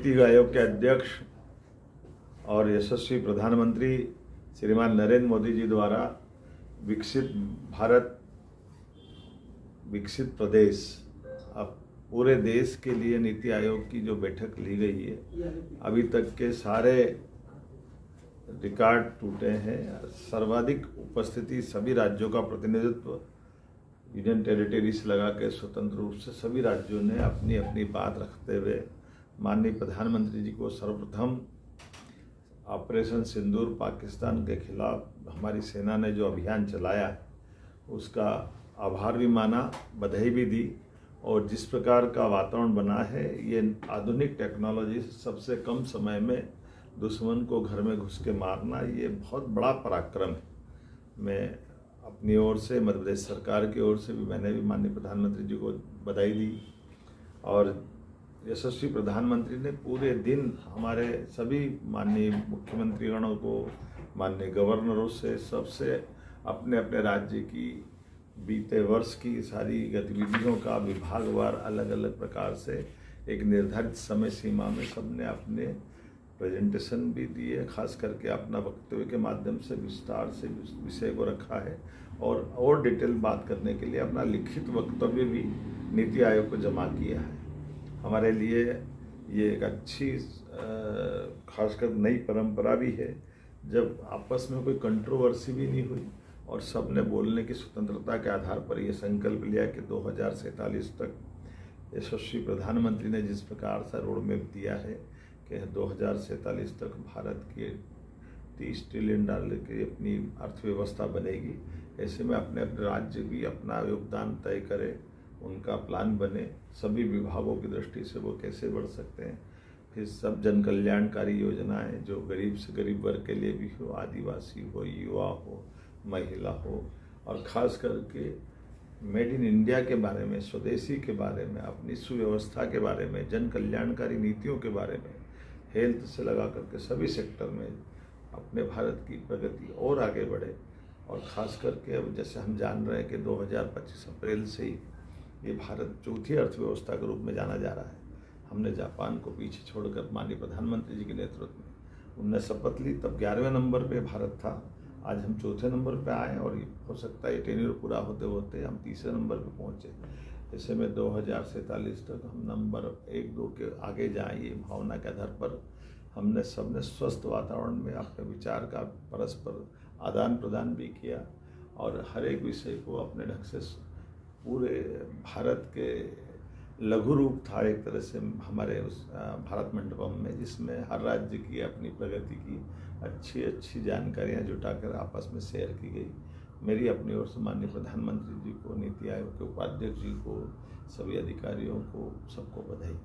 नीति आयोग के अध्यक्ष और यशस्वी प्रधानमंत्री श्रीमान नरेंद्र मोदी जी द्वारा विकसित भारत विकसित प्रदेश, अब पूरे देश के लिए नीति आयोग की जो बैठक ली गई है, अभी तक के सारे रिकॉर्ड टूटे हैं। सर्वाधिक उपस्थिति, सभी राज्यों का प्रतिनिधित्व यूनियन टेरिटरीज लगा के स्वतंत्र रूप से सभी राज्यों ने अपनी अपनी बात रखते हुए माननीय प्रधानमंत्री जी को सर्वप्रथम ऑपरेशन सिंदूर पाकिस्तान के खिलाफ हमारी सेना ने जो अभियान चलाया है उसका आभार भी माना, बधाई भी दी। और जिस प्रकार का वातावरण बना है, ये आधुनिक टेक्नोलॉजी से सबसे कम समय में दुश्मन को घर में घुस के मारना, ये बहुत बड़ा पराक्रम है। मैं अपनी ओर से, मध्य प्रदेश सरकार की ओर से भी मैंने भी माननीय प्रधानमंत्री जी को बधाई दी। और यशस्वी प्रधानमंत्री ने पूरे दिन हमारे सभी माननीय मुख्यमंत्रीगणों को, माननीय गवर्नरों से, सबसे अपने अपने राज्य की बीते वर्ष की सारी गतिविधियों का विभागवार अलग अलग प्रकार से एक निर्धारित समय सीमा में सबने अपने प्रेजेंटेशन भी दिए, खास करके अपना वक्तव्य के माध्यम से विस्तार से विषय को रखा है और डिटेल बात करने के लिए अपना लिखित वक्तव्य भी नीति आयोग को जमा किया है। हमारे लिए ये एक अच्छी खासकर नई परंपरा भी है, जब आपस में कोई कंट्रोवर्सी भी नहीं हुई और सबने बोलने की स्वतंत्रता के आधार पर ये संकल्प लिया कि 2047 तक यशस्वी प्रधानमंत्री ने जिस प्रकार से रोड मैप दिया है कि 2047 तक भारत के 30 ट्रिलियन डॉलर की अपनी अर्थव्यवस्था बनेगी। ऐसे में अपने अपने राज्य भी अपना योगदान तय करें, उनका प्लान बने, सभी विभागों की दृष्टि से वो कैसे बढ़ सकते हैं। फिर सब जन कल्याणकारी योजनाएं जो गरीब से गरीब वर्ग के लिए भी हो, आदिवासी हो, युवा हो, महिला हो, और ख़ास करके मेड इन इंडिया के बारे में, स्वदेशी के बारे में, अपनी सुव्यवस्था के बारे में, जन कल्याणकारी नीतियों के बारे में, हेल्थ से लगा करके सभी सेक्टर में अपने भारत की प्रगति और आगे बढ़े। और ख़ास करके अब जैसे हम जान रहे हैं कि 2025 अप्रैल से ही ये भारत चौथी अर्थव्यवस्था के रूप में जाना जा रहा है। हमने जापान को पीछे छोड़कर माननीय प्रधानमंत्री जी के नेतृत्व में उनने शपथ ली, तब 11वें नंबर पे भारत था। आज हम चौथे नंबर पे आए और हो सकता है टेन्योर पूरा होते होते हम तीसरे नंबर पे पहुँचे। ऐसे में 2047 तक हम नंबर 1-2 के आगे जाएं, ये भावना के आधार पर हमने सबने स्वस्थ वातावरण में अपने विचार का परस्पर आदान प्रदान भी किया और हर एक विषय को अपने ढंग से पूरे भारत के लघु रूप था एक तरह से हमारे उस भारत मंडपम में, जिसमें हर राज्य की अपनी प्रगति की अच्छी अच्छी जानकारियाँ जुटाकर आपस में शेयर की गई। मेरी अपनी ओर से माननीय प्रधानमंत्री जी को, नीति आयोग के उपाध्यक्ष जी को, सभी अधिकारियों को, सबको बधाई।